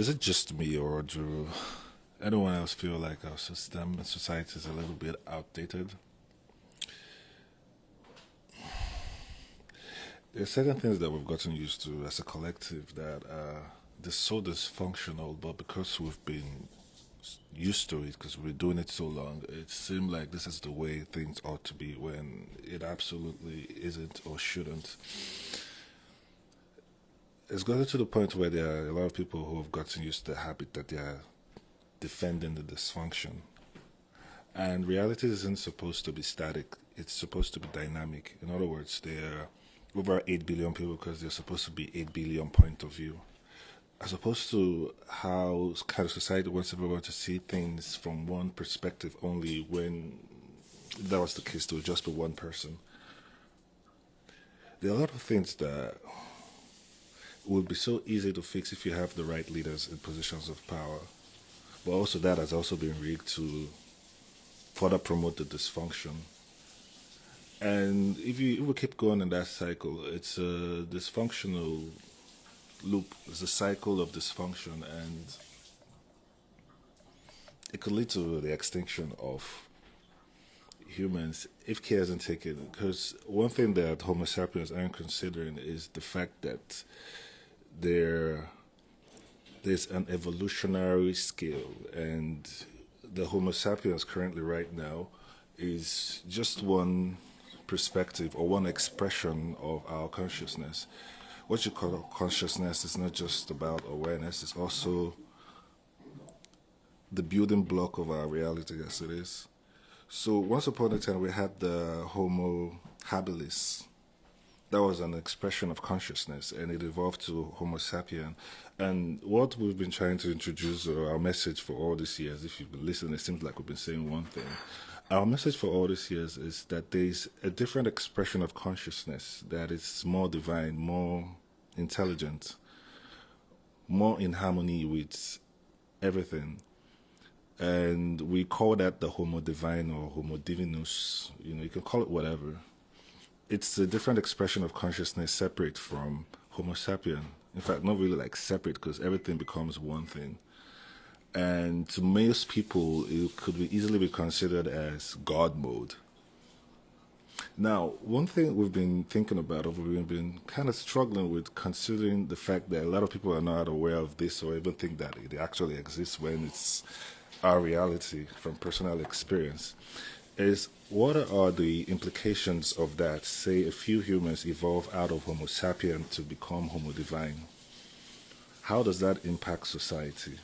Is it just me, or do anyone else feel like our system and society is a little bit outdated? There's certain things that we've gotten used to as a collective that are so dysfunctional, but because we've been used to it, because we've been doing it so long, it seemed like this is the way things ought to be when it absolutely isn't or shouldn't. It's gotten to the point where there are a lot of people who have gotten used to the habit that they are defending the dysfunction. And reality isn't supposed to be static, it's supposed to be dynamic. In other words, there are over 8 billion people because there's supposed to be 8 billion point of view. As opposed to how kind of society wants everyone to see things from one perspective only, when if that was the case, there would just be one person. There are a lot of things that would be so easy to fix if you have the right leaders in positions of power. But also that has also been rigged to further promote the dysfunction. And if we keep going in that cycle, it's a dysfunctional loop. It's a cycle of dysfunction, and it could lead to the extinction of humans if care isn't taken. Because one thing that Homo sapiens aren't considering is the fact that there there's an evolutionary scale, and the Homo sapiens currently right now is just one perspective or one expression of our consciousness. What you call consciousness is not just about awareness, it's also the building block of our reality as it is. So once upon a time we had the Homo habilis. That was an expression of consciousness, and it evolved to Homo sapien. And what we've been trying to introduce, or our message for all these years, if you've been listening, it seems like we've been saying one thing. Our message for all these years is that there's a different expression of consciousness that is more divine, more intelligent, more in harmony with everything. And we call that the Homo divine or Homo divinus. You can call it whatever. It's a different expression of consciousness separate from Homo sapien. In fact, not really like separate, because everything becomes one thing. And to most people, it could easily be considered as God mode. Now, one thing we've been thinking about, or we've been kind of struggling with, considering the fact that a lot of people are not aware of this or even think that it actually exists when it's our reality from personal experience, is what are the implications of that? Say a few humans evolve out of Homo sapien to become Homo divine. How does that impact society?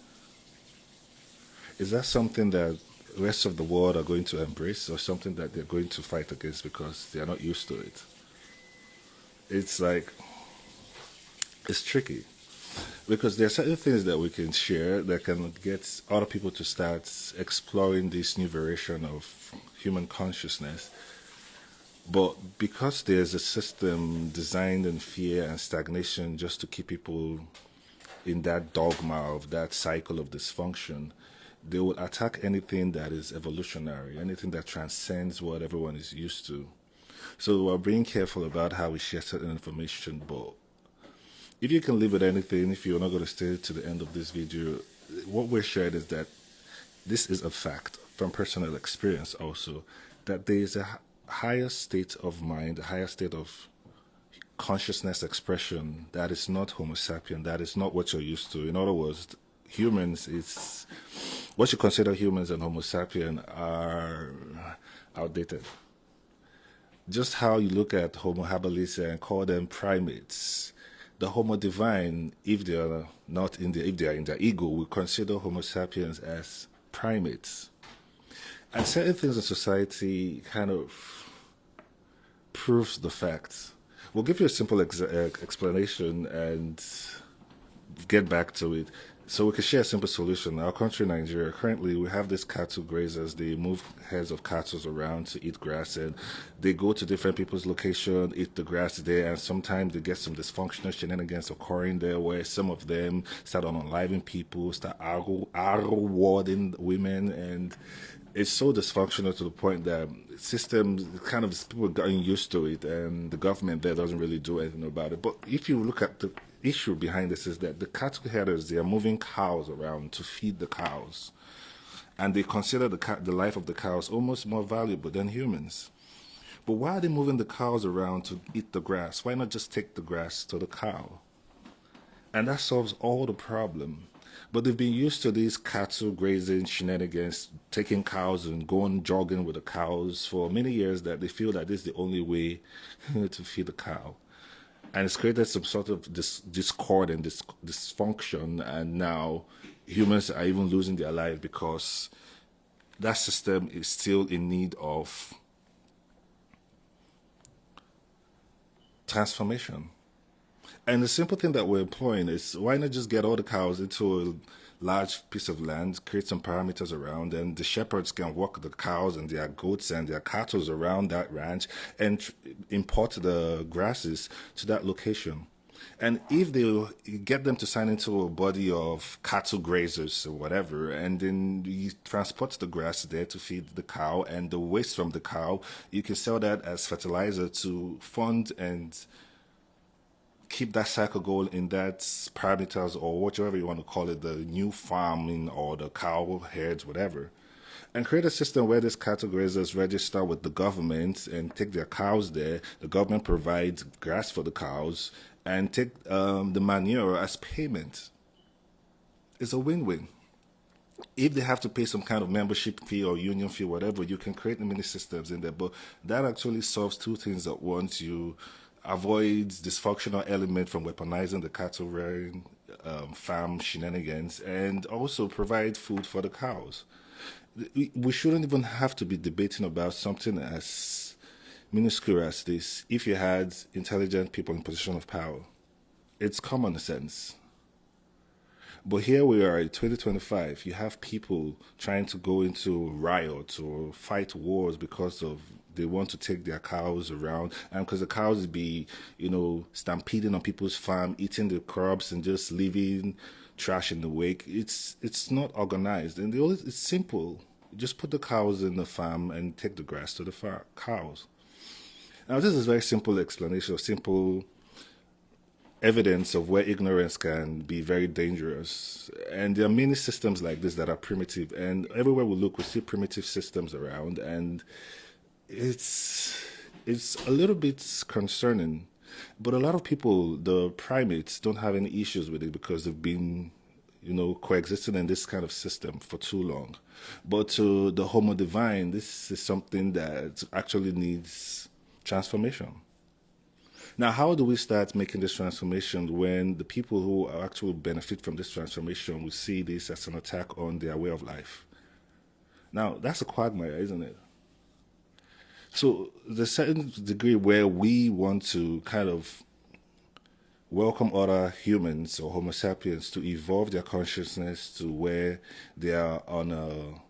Is that something that the rest of the world are going to embrace, or something that they're going to fight against because they're not used to it? It's like, it's tricky. Because there are certain things that we can share that can get other people to start exploring this new variation of human consciousness. But because there's a system designed in fear and stagnation just to keep people in that dogma of that cycle of dysfunction, they will attack anything that is evolutionary, anything that transcends what everyone is used to. So we're being careful about how we share certain information, but if you can live with anything, if you're not going to stay to the end of this video, what we're sharing is that this is a fact from personal experience also, that there is a higher state of mind, a higher state of consciousness expression that is not Homo sapien, that is not what you're used to. In other words, humans, it's what you consider humans and Homo sapien are outdated. Just how you look at Homo habilis and call them primates, the Homo divine, if they are not in if they are in their ego, we consider Homo sapiens as primates. And certain things in society kind of proves the fact. We'll give you a simple explanation and get back to it. So we can share a simple solution. Our country, Nigeria, currently we have these cattle grazers. They move heads of cattle around to eat grass, and they go to different people's location, eat the grass there, and sometimes they get some dysfunctional shenanigans occurring there where some of them start unaliving people, start arrow-warding women, and it's so dysfunctional to the point that systems, kind of people are getting used to it, and the government there doesn't really do anything about it. But if you look at issue behind this is that the cattle herders, they are moving cows around to feed the cows, and they consider the life of the cows almost more valuable than humans. But why are they moving the cows around to eat the grass? Why not just take the grass to the cow? And that solves all the problem. But they've been used to these cattle grazing shenanigans, taking cows and going jogging with the cows for many years, that they feel that this is the only way to feed the cow. And it's created some sort of discord and dysfunction, and now humans are even losing their life because that system is still in need of transformation. And the simple thing that we're employing is, why not just get all the cows into a large piece of land, create some parameters around, and the shepherds can walk the cows and their goats and their cattle around that ranch and import the grasses to that location. And if they get them to sign into a body of cattle grazers or whatever, and then you transport the grass there to feed the cow, and the waste from the cow, you can sell that as fertilizer to fund and keep that cycle going in that parameters, or whatever you want to call it, the new farming or the cow herds, whatever. And create a system where these cattle grazers register with the government and take their cows there. The government provides grass for the cows and take the manure as payment. It's a win-win. If they have to pay some kind of membership fee or union fee, whatever, you can create many systems in there. But that actually solves two things at once. You avoid dysfunctional element from weaponizing the cattle rearing farm shenanigans, and also provide food for the cows. We shouldn't even have to be debating about something as minuscule as this if you had intelligent people in position of power. It's common sense. But here we are in 2025. You have people trying to go into riots or fight wars because of they want to take their cows around, and because the cows be, stampeding on people's farm, eating the crops and just leaving trash in the wake. It's not organized, and it's simple. Just put the cows in the farm and take the grass to the cows. Now, this is a very simple explanation, or simple evidence of where ignorance can be very dangerous. And there are many systems like this that are primitive, and everywhere we look, we see primitive systems around, and it's a little bit concerning. But a lot of people, the primates, don't have any issues with it because they've been, coexisting in this kind of system for too long. But to the Homo divine, this is something that actually needs transformation. Now, how do we start making this transformation when the people who actually benefit from this transformation will see this as an attack on their way of life? Now, that's a quagmire, isn't it? So, there's a certain degree where we want to kind of welcome other humans or Homo sapiens to evolve their consciousness to where they are on a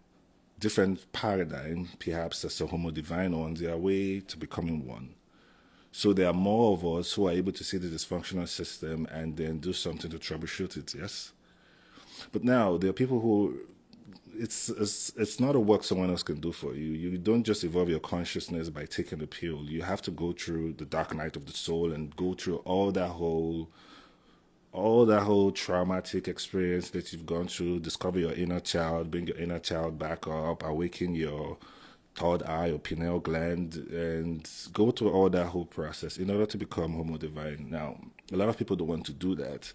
different paradigm, perhaps as a Homo divine, or on their way to becoming one. So there are more of us who are able to see the dysfunctional system and then do something to troubleshoot it, yes? But now there are people who, it's not a work someone else can do for you. You don't just evolve your consciousness by taking a pill. You have to go through the dark night of the soul and go through all that whole traumatic experience that you've gone through, discover your inner child, bring your inner child back up, awaken your third eye or pineal gland, and go through all that whole process in order to become Homo divine. Now, a lot of people don't want to do that,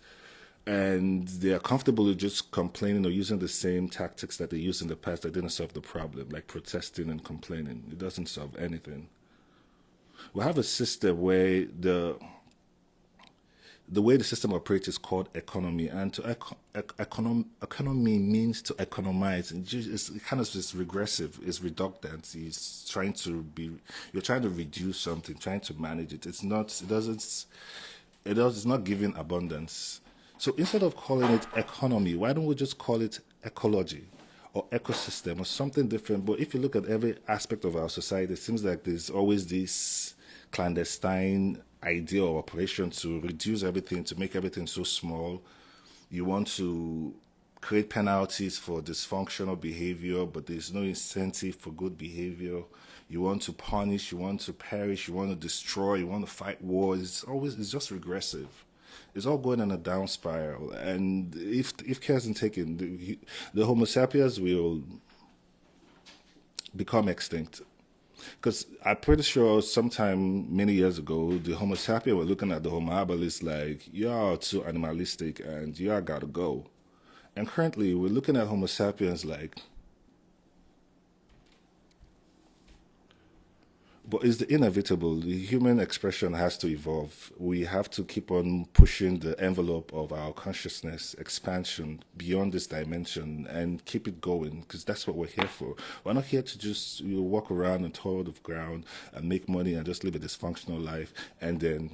and they are comfortable with just complaining or using the same tactics that they used in the past that didn't solve the problem, like protesting and complaining. It doesn't solve anything. We have a system where the way the system operates is called economy, and to economy means to economize. And it's kind of just regressive. It's reductant. You're trying to reduce something, trying to manage it. It's not giving abundance. So instead of calling it economy, why don't we just call it ecology or ecosystem or something different? But if you look at every aspect of our society, it seems like there's always this clandestine idea or operation to reduce everything, to make everything so small. You want to create penalties for dysfunctional behavior, but there's no incentive for good behavior. You want to punish, you want to perish, you want to destroy, you want to fight wars. It's just regressive. It's all going in a down spiral. And if care isn't taken, the Homo sapiens will become extinct. Because I'm pretty sure sometime many years ago, the Homo sapiens were looking at the Homo habilis like, you're too animalistic and you all gotta go. And currently, we're looking at Homo sapiens like, but it's the inevitable. The human expression has to evolve. We have to keep on pushing the envelope of our consciousness expansion beyond this dimension and keep it going because that's what we're here for. We're not here to just walk around and toil the ground and make money and just live a dysfunctional life. And then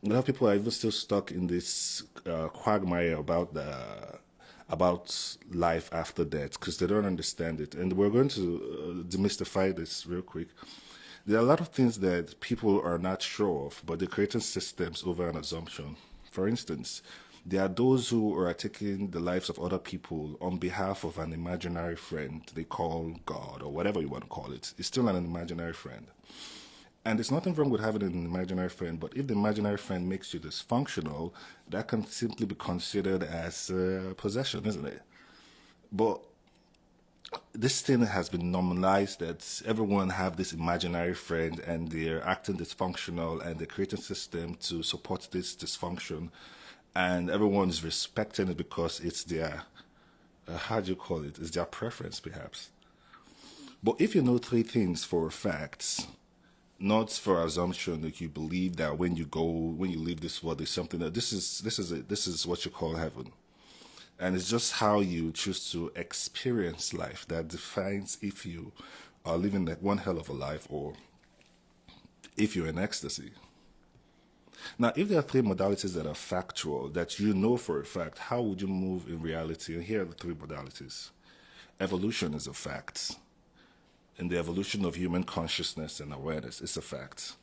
a lot of people are even still stuck in this quagmire about life after death because they don't understand it. And we're going to demystify this real quick. There are a lot of things that people are not sure of, but they're creating systems over an assumption. For instance, there are those who are taking the lives of other people on behalf of an imaginary friend they call God or whatever you want to call it. It's still an imaginary friend. And there's nothing wrong with having an imaginary friend, but if the imaginary friend makes you dysfunctional, that can simply be considered as possession, isn't it? But this thing has been normalized that everyone have this imaginary friend and they're acting dysfunctional and they're creating a system to support this dysfunction and everyone's respecting it because it's their how do you call it, it's their preference perhaps. But if you know three things for facts, not for assumption that you believe that when you leave this world there's something that this is what you call heaven, and it's just how you choose to experience life that defines if you are living that one hell of a life or if you're in ecstasy. Now, if there are three modalities that are factual, that you know for a fact, how would you move in reality? And here are the three modalities. Evolution is a fact. And the evolution of human consciousness and awareness is a fact.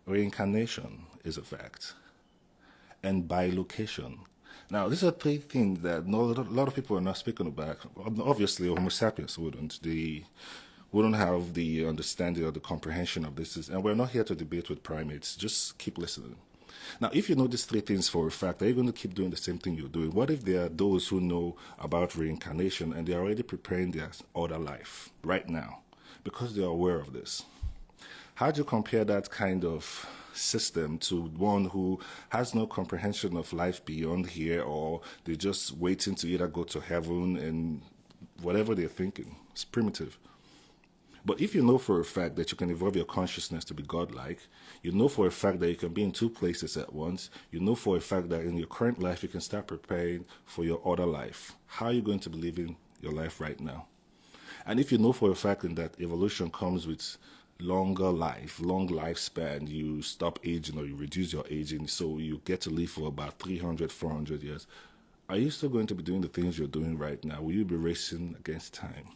Reincarnation is a fact. And bilocation. Now, these are three things that a lot of people are not speaking about. Obviously, Homo sapiens wouldn't. They wouldn't have the understanding or the comprehension of this. And we're not here to debate with primates. Just keep listening. Now, if you know these three things for a fact, are you going to keep doing the same thing you're doing? What if there are those who know about reincarnation and they're already preparing their other life right now because they're aware of this? How do you compare that kind of system to one who has no comprehension of life beyond here, or they're just waiting to either go to heaven and whatever they're thinking? It's primitive. But if you know for a fact that you can evolve your consciousness to be godlike, you know for a fact that you can be in two places at once, you know for a fact that in your current life you can start preparing for your other life, how are you going to be living your life right now? And if you know for a fact that evolution comes with longer life, long lifespan, you stop aging or you reduce your aging, so you get to live for about 300, 400 years, are you still going to be doing the things you're doing right now? Will you be racing against time?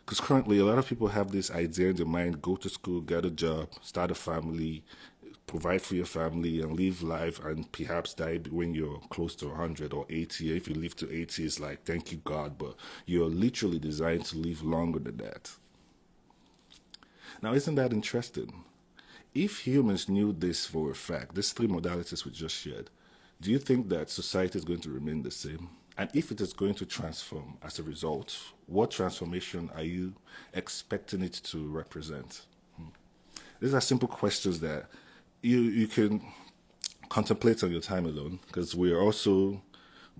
Because currently, a lot of people have this idea in their mind: go to school, get a job, start a family, provide for your family, and live life, and perhaps die when you're close to 100 or 80. If you live to 80, it's like, thank you, God, but you're literally designed to live longer than that. Now, isn't that interesting? If humans knew this for a fact, these three modalities we just shared, do you think that society is going to remain the same? And if it is going to transform as a result, what transformation are you expecting it to represent? These are simple questions that you can contemplate on your time alone, because we are also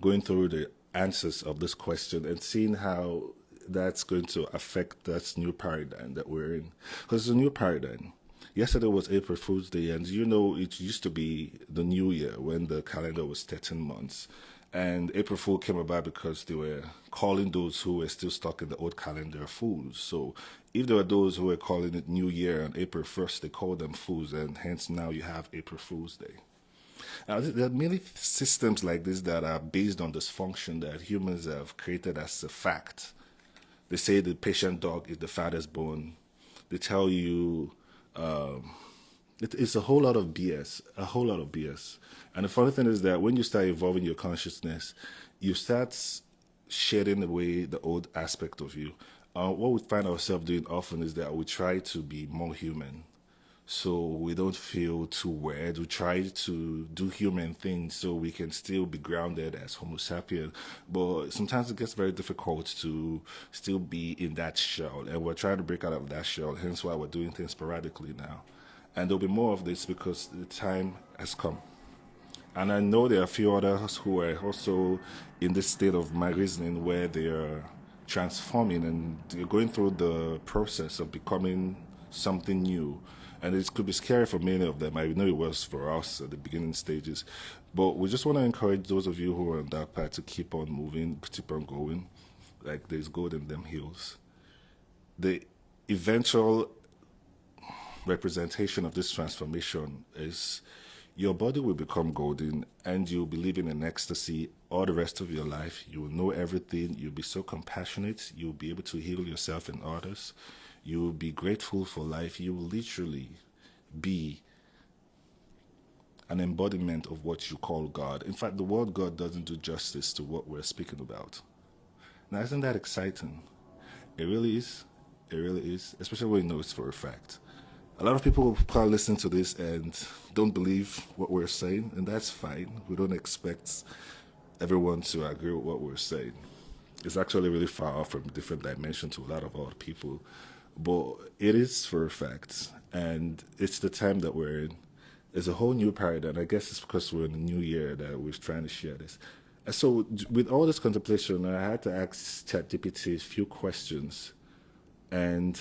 going through the answers of this question and seeing how that's going to affect that new paradigm that we're in. Because it's a new paradigm. Yesterday was April Fool's Day, and you know it used to be the new year when the calendar was 13 months. And April Fool came about because they were calling those who were still stuck in the old calendar fools. So if there were those who were calling it New Year on April 1st, they called them fools, and hence now you have April Fool's Day. Now, there are many systems like this that are based on dysfunction that humans have created as a fact. They say the patient dog is the fattest bone. They tell you it's a whole lot of BS, a whole lot of BS. And the funny thing is that when you start evolving your consciousness, you start shedding away the old aspect of you. What we find ourselves doing often is that we try to be more human. so we don't feel too weird. We try to do human things so we can still be grounded as Homo sapien. But sometimes it gets very difficult to still be in that shell, and we're trying to break out of that shell. Hence why we're doing things sporadically now. And there'll be more of this because the time has come. And I know there are a few others who are also in this state of my reasoning where they are transforming and they're going through the process of becoming something new. And it could be scary for many of them. I know it was for us at the beginning stages. But we just want to encourage those of you who are on that path to keep on moving, keep on going. Like there's gold in them hills. The eventual representation of this transformation is your body will become golden and you'll be living in ecstasy all the rest of your life. You will know everything. You'll be so compassionate. You'll be able to heal yourself and others. You'll be grateful for life. You will literally be an embodiment of what you call God. In fact, the word God doesn't do justice to what we're speaking about. Now, isn't that exciting? It really is. It really is, especially when you know it's for a fact. A lot of people will probably listen to this and don't believe what we're saying, and that's fine. We don't expect everyone to agree with what we're saying. It's actually really far off from different dimension to a lot of other people, but it is for a fact, and it's the time that we're in. It's a whole new paradigm. I guess it's because we're in a new year that we're trying to share this. And so, with all this contemplation, I had to ask ChatGPT a few questions, and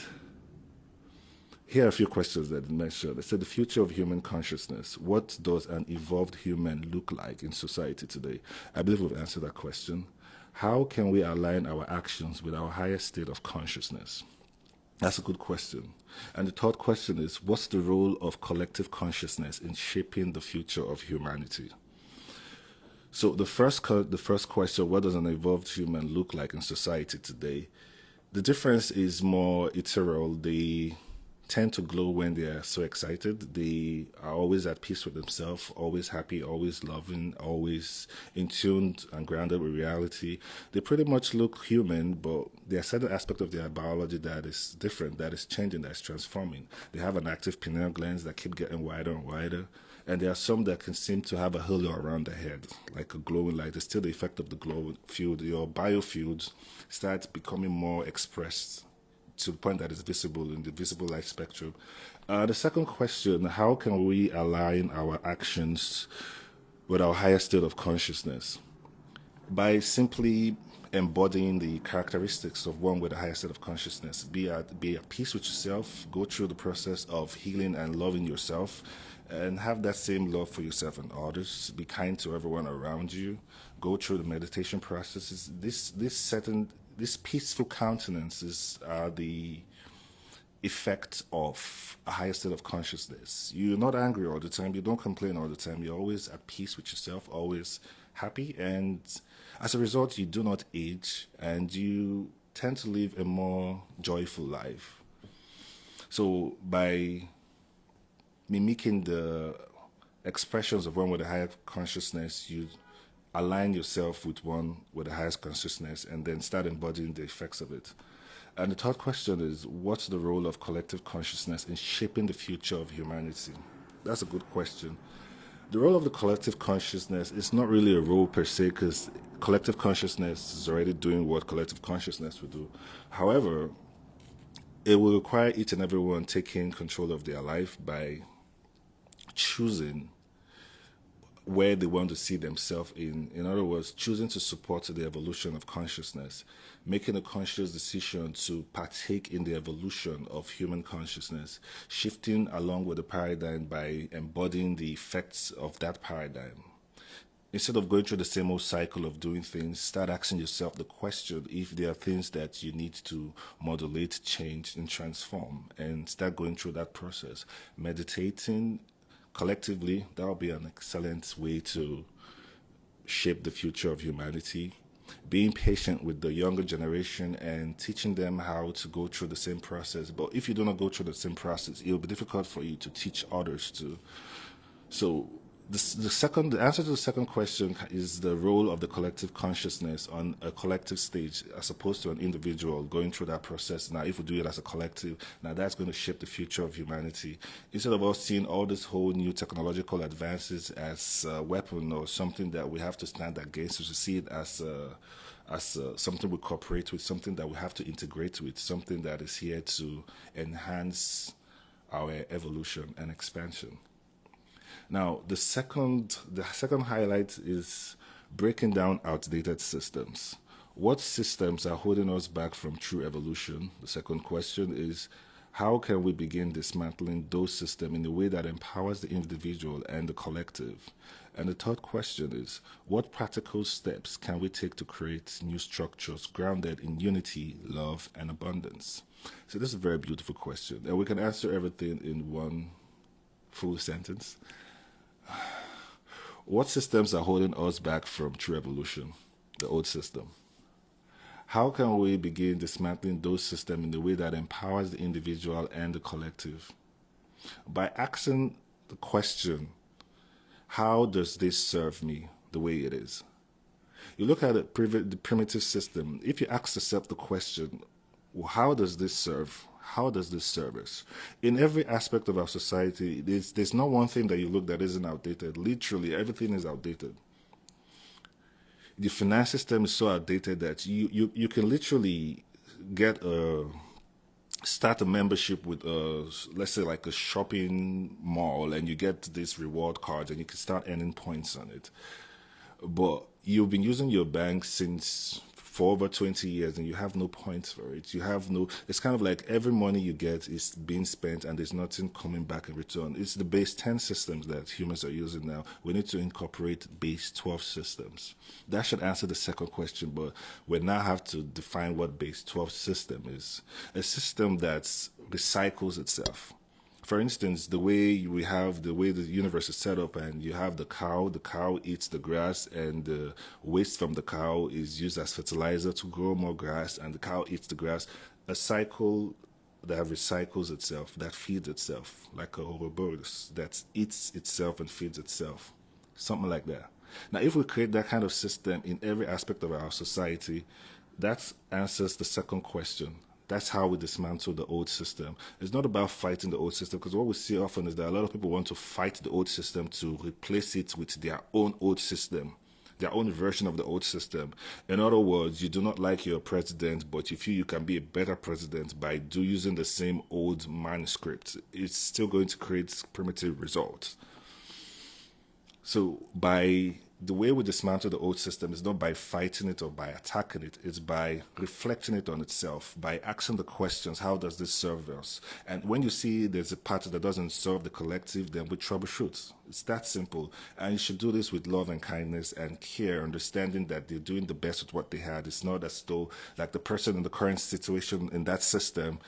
here are a few questions that I mentioned. I said, the future of human consciousness. What does an evolved human look like in society today? I believe we've answered that question. How can we align our actions with our higher state of consciousness? That's a good question. And the third question is, what's the role of collective consciousness in shaping the future of humanity? So the first question, what does an evolved human look like in society today? The difference is more ethereal. They tend to glow when they are so excited. They are always at peace with themselves, always happy, always loving, always in tune and grounded with reality. They pretty much look human, but there are certain aspects of their biology that is different, that is changing, that is transforming. They have an active pineal glands that keep getting wider and wider. And there are some that can seem to have a halo around the head, like a glowing light. There's still the effect of the glow field. Your biofields start becoming more expressed to the point that is visible in the visible light spectrum. The second question, how can we align our actions with our higher state of consciousness? By simply embodying the characteristics of one with a higher state of consciousness. Be at peace with yourself, go through the process of healing and loving yourself, and have that same love for yourself and others. Be kind to everyone around you. Go through the meditation processes. This peaceful countenances are the effect of a higher state of consciousness. You're not angry all the time. You don't complain all the time. You're always at peace with yourself, always happy. And as a result, you do not age and you tend to live a more joyful life. So by mimicking the expressions of one with a higher consciousness, you align yourself with one with the highest consciousness and then start embodying the effects of it. And the third question is, what's the role of collective consciousness in shaping the future of humanity? That's a good question. The role of the collective consciousness is not really a role per se, because collective consciousness is already doing what collective consciousness would do. However, it will require each and everyone taking control of their life by choosing where they want to see themselves in. In other words, choosing to support the evolution of consciousness, making a conscious decision to partake in the evolution of human consciousness, shifting along with the paradigm by embodying the effects of that paradigm. Instead of going through the same old cycle of doing things, start asking yourself the question if there are things that you need to modulate, change, and transform, and start going through that process. Meditating collectively, that will be an excellent way to shape the future of humanity. Being patient with the younger generation and teaching them how to go through the same process. But if you do not go through the same process, it will be difficult for you to teach others to. So The answer to the second question is the role of the collective consciousness on a collective stage as opposed to an individual going through that process. Now, if we do it as a collective, now that's going to shape the future of humanity. Instead of us seeing all this whole new technological advances as a weapon or something that we have to stand against, we should see it as something we cooperate with, something that we have to integrate with, something that is here to enhance our evolution and expansion. Now, the second highlight is breaking down outdated systems. What systems are holding us back from true evolution? The second question is, how can we begin dismantling those systems in a way that empowers the individual and the collective? And the third question is, what practical steps can we take to create new structures grounded in unity, love, and abundance? So this is a very beautiful question, and we can answer everything in one full sentence. What systems are holding us back from true evolution? The old system. How can we begin dismantling those systems in a way that empowers the individual and the collective? By asking the question, how does this serve me the way it is? You look at the primitive system. If you ask yourself the question, well, how does this serve? How does this serve us? In every aspect of our society, there's not one thing that you look that isn't outdated. Literally, everything is outdated. The finance system is so outdated that you can literally get start a membership with let's say like a shopping mall, and you get this reward cards and you can start earning points on it. But you've been using your bank for over 20 years and you have no points for it. It's kind of like every money you get is being spent and there's nothing coming back in return. It's the base 10 systems that humans are using now. We need to incorporate base 12 systems. That should answer the second question, but we now have to define what base 12 system is. A system that recycles itself. For instance, the way the universe is set up, and you have the cow eats the grass, and the waste from the cow is used as fertilizer to grow more grass, and the cow eats the grass. A cycle that recycles itself, that feeds itself, like a Ouroboros that eats itself and feeds itself. Something like that. Now, if we create that kind of system in every aspect of our society, that answers the second question. That's how we dismantle the old system. It's not about fighting the old system, because what we see often is that a lot of people want to fight the old system to replace it with their own old system, their own version of the old system. In other words, you do not like your president, but you feel you can be a better president by using the same old manuscript. It's still going to create primitive results. So the way we dismantle the old system is not by fighting it or by attacking it. It's by reflecting it on itself, by asking the questions, how does this serve us? And when you see there's a part that doesn't serve the collective, then we troubleshoot. It's that simple. And you should do this with love and kindness and care, understanding that they're doing the best with what they had. It's not as though like the person in the current situation in that system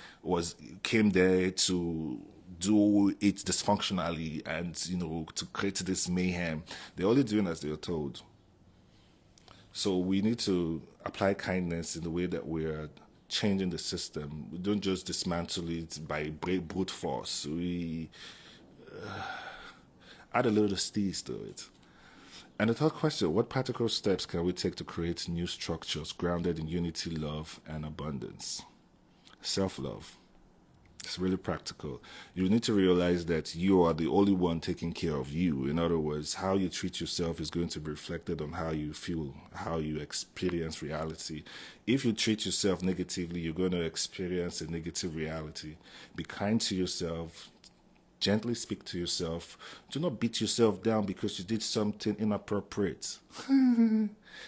came there to do it dysfunctionally and to create this mayhem. They're only doing as they're told. So we need to apply kindness in the way that we're changing the system. We don't just dismantle it by brute force. We add a little steez to it. And the third question, what practical steps can we take to create new structures grounded in unity, love, and abundance? Self-love. It's really practical. You need to realize that you are the only one taking care of you. In other words, how you treat yourself is going to be reflected on how you feel, how you experience reality. If you treat yourself negatively, you're going to experience a negative reality. Be kind to yourself. Gently speak to yourself. Do not beat yourself down because you did something inappropriate.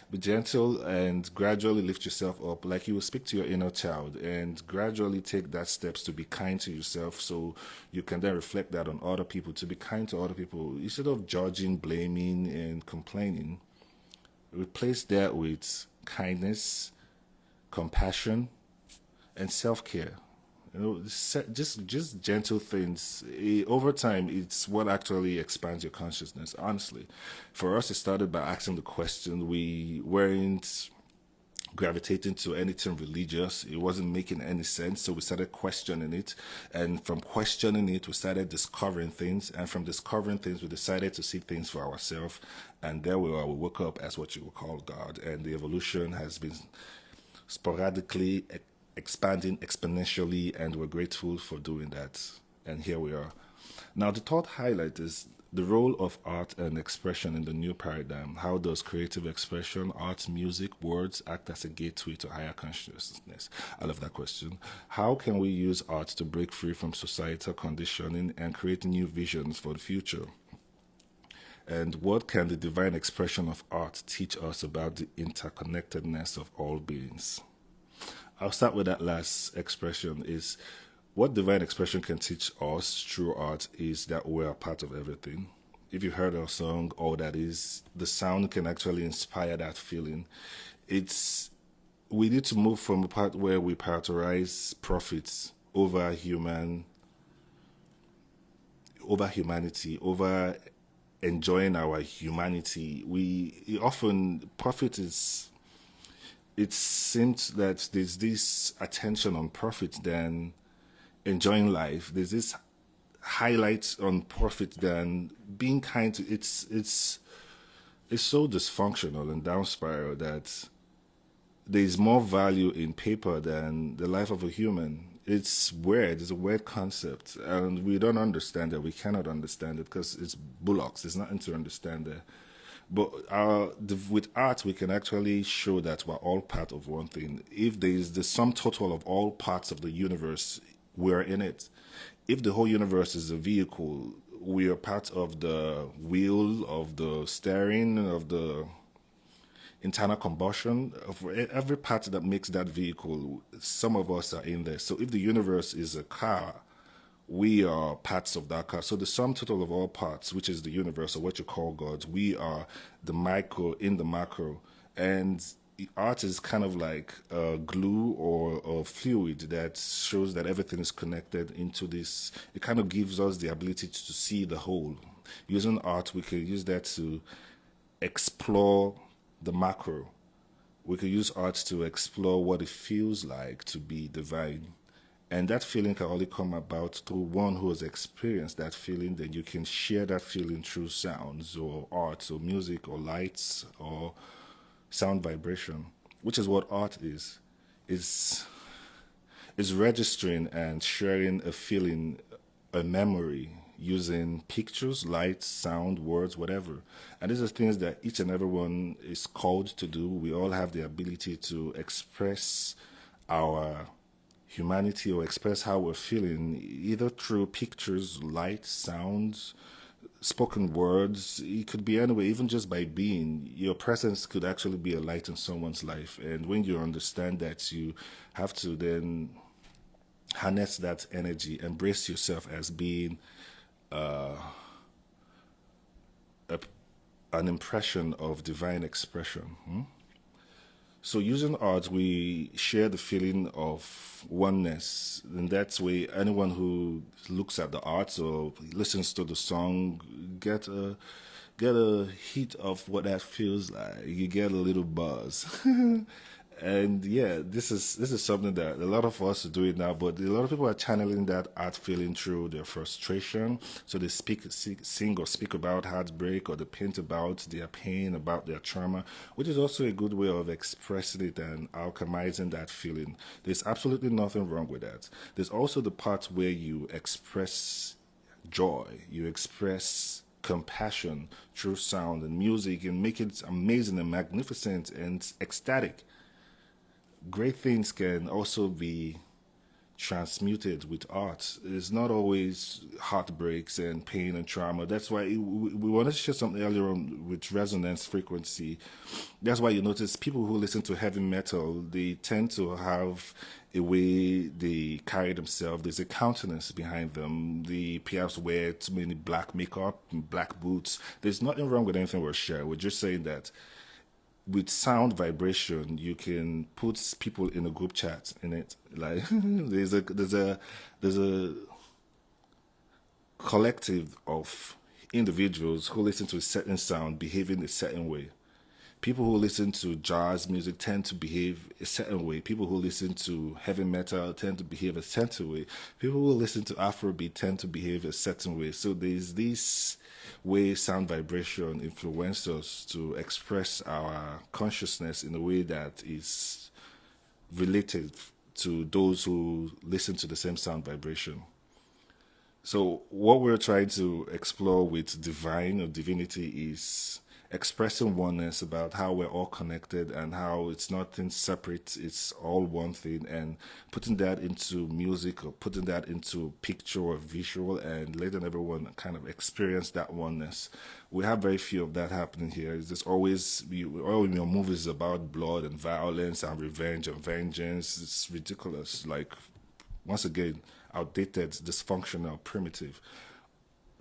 Be gentle and gradually lift yourself up like you will speak to your inner child, and gradually take that steps to be kind to yourself so you can then reflect that on other people, to be kind to other people. Instead of judging, blaming, and complaining, replace that with kindness, compassion, and self-care. Just gentle things. Over time, it's what actually expands your consciousness, honestly. For us, it started by asking the question. We weren't gravitating to anything religious. It wasn't making any sense. So we started questioning it. And from questioning it, we started discovering things. And from discovering things, we decided to see things for ourselves. And there we are. We woke up as what you would call God. And the evolution has been sporadically expanding exponentially. And we're grateful for doing that. And here we are. Now, the third highlight is the role of art and expression in the new paradigm. How does creative expression, art, music, words act as a gateway to higher consciousness? I love that question. How can we use art to break free from societal conditioning and create new visions for the future? And what can the divine expression of art teach us about the interconnectedness of all beings? I'll start with that last expression is what divine expression can teach us through art is that we're a part of everything. If you heard our song, all that is, the sound can actually inspire that feeling. We need to move from a part where we prioritize profits over humanity, over enjoying our humanity. We often profit is. It seems that there's this attention on profit than enjoying life. There's this highlight on profit than being kind to it's so dysfunctional and down spiral that there's more value in paper than the life of a human. It's weird. It's a weird concept, and we don't understand it. We cannot understand it because it's bullocks. There's nothing to understand there. But with art, we can actually show that we're all part of one thing. If there is the sum total of all parts of the universe, we're in it. If the whole universe is a vehicle, we are part of the wheel, of the steering, of the internal combustion, of every part that makes that vehicle. Some of us are in there. So if the universe is a car, we are parts of that car. So the sum total of all parts, which is the universe or what you call God, we are the micro in the macro. And art is kind of like a glue or a fluid that shows that everything is connected into this. It kind of gives us the ability to see the whole. Using art, we can use that to explore the macro. We can use art to explore what it feels like to be divine. And that feeling can only come about through one who has experienced that feeling. Then you can share that feeling through sounds or art or music or lights or sound vibration, which is what art is. It's registering and sharing a feeling, a memory, using pictures, lights, sound, words, whatever. And these are things that each and everyone is called to do. We all have the ability to express our humanity or express how we're feeling, either through pictures, light, sounds, spoken words. It could be anyway, even just by being. Your presence could actually be a light in someone's life. And when you understand that, you have to then harness that energy, embrace yourself as being an impression of divine expression. So using art, we share the feeling of oneness. And that's way anyone who looks at the art or listens to the song get a hit of what that feels like. You get a little buzz. And yeah, this is something that a lot of us are doing now, but a lot of people are channeling that art feeling through their frustration. So they sing or speak about heartbreak, or they paint about their pain, about their trauma, which is also a good way of expressing it and alchemizing that feeling. There's absolutely nothing wrong with that. There's also the part where you express joy, you express compassion through sound and music and make it amazing and magnificent and ecstatic. Great things can also be transmuted with art. It's not always heartbreaks and pain and trauma. That's why we wanted to share something earlier on with resonance frequency. That's why you notice people who listen to heavy metal, they tend to have a way they carry themselves. There's a countenance behind them. They perhaps wear too many black makeup and black boots. There's nothing wrong with anything we're sharing. We're just saying that with sound vibration, you can put people in a group chat in it. Like there's a collective of individuals who listen to a certain sound, behaving a certain way. People who listen to jazz music tend to behave a certain way. People who listen to heavy metal tend to behave a certain way. People who listen to Afrobeat tend to behave a certain way. So there's this way sound vibration influence us to express our consciousness in a way that is related to those who listen to the same sound vibration. So, what we're trying to explore with divine or divinity is expressing oneness about how we're all connected and how it's nothing separate, it's all one thing, and putting that into music or putting that into picture or visual and letting everyone kind of experience that oneness. We have very few of that happening here. It's just always, all your movies about blood and violence and revenge and vengeance. It's ridiculous. Like, once again, outdated, dysfunctional, primitive.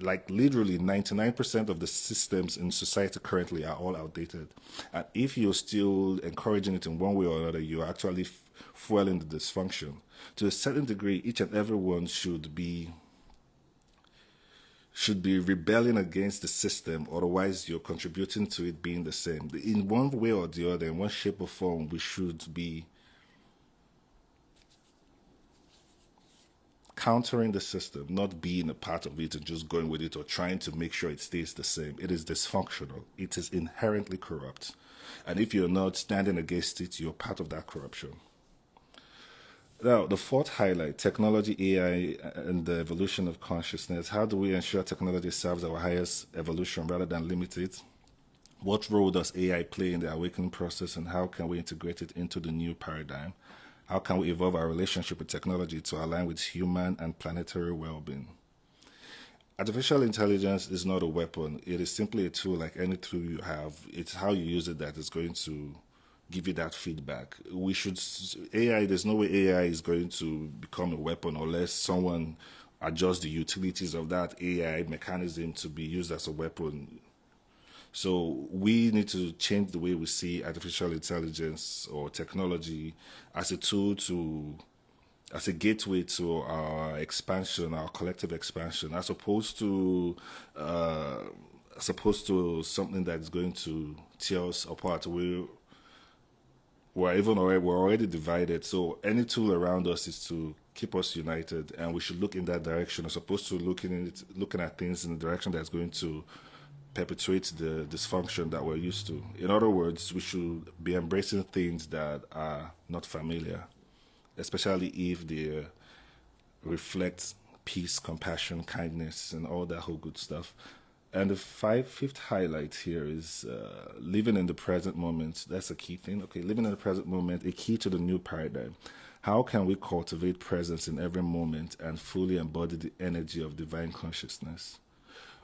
Like literally 99% of the systems in society currently are all outdated. And if you're still encouraging it in one way or another, you're actually fueling the dysfunction. To a certain degree, each and every one should be rebelling against the system, otherwise you're contributing to it being the same. In one way or the other, in one shape or form, we should be countering the system, not being a part of it and just going with it or trying to make sure it stays the same. It is dysfunctional. It is inherently corrupt. And if you're not standing against it, you're part of that corruption. Now, the fourth highlight, technology, AI, and the evolution of consciousness. How do we ensure technology serves our highest evolution rather than limit it? What role does AI play in the awakening process, and how can we integrate it into the new paradigm? How can we evolve our relationship with technology to align with human and planetary well-being? Artificial intelligence is not a weapon. It is simply a tool like any tool you have. It's how you use it that is going to give you that feedback. There's no way AI is going to become a weapon unless someone adjusts the utilities of that AI mechanism to be used as a weapon. So we need to change the way we see artificial intelligence or technology as a tool as a gateway to our expansion, our collective expansion, as opposed to something that's going to tear us apart. We're already divided. So any tool around us is to keep us united, and we should look in that direction as opposed to looking at things in the direction that's going to perpetuate the dysfunction that we're used to. In other words, we should be embracing things that are not familiar, especially if they reflect peace, compassion, kindness, and all that whole good stuff. And the fifth highlight here is living in the present moment. That's a key thing. Okay, living in the present moment, a key to the new paradigm. How can we cultivate presence in every moment and fully embody the energy of divine consciousness?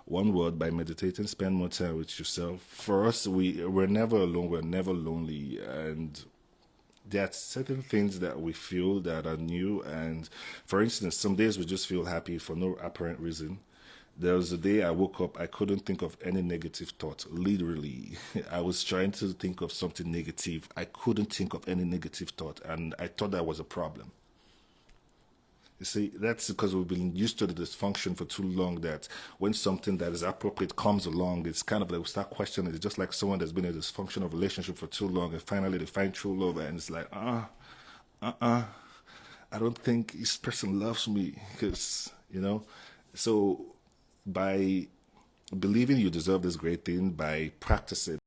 One word, by meditating, spend more time with yourself. For us, we're never alone, we're never lonely, and there are certain things that we feel that are new. And for instance, some days we just feel happy for no apparent reason. There was a day I woke up, I couldn't think of any negative thought. Literally, I was trying to think of something negative. I couldn't think of any negative thought, and I thought that was a problem. You see, that's because we've been used to the dysfunction for too long that when something that is appropriate comes along, it's kind of like we start questioning. It's just like someone that's been in a dysfunctional relationship for too long and finally they find true love and it's like, I don't think this person loves me because. So by believing you deserve this great thing, by practicing,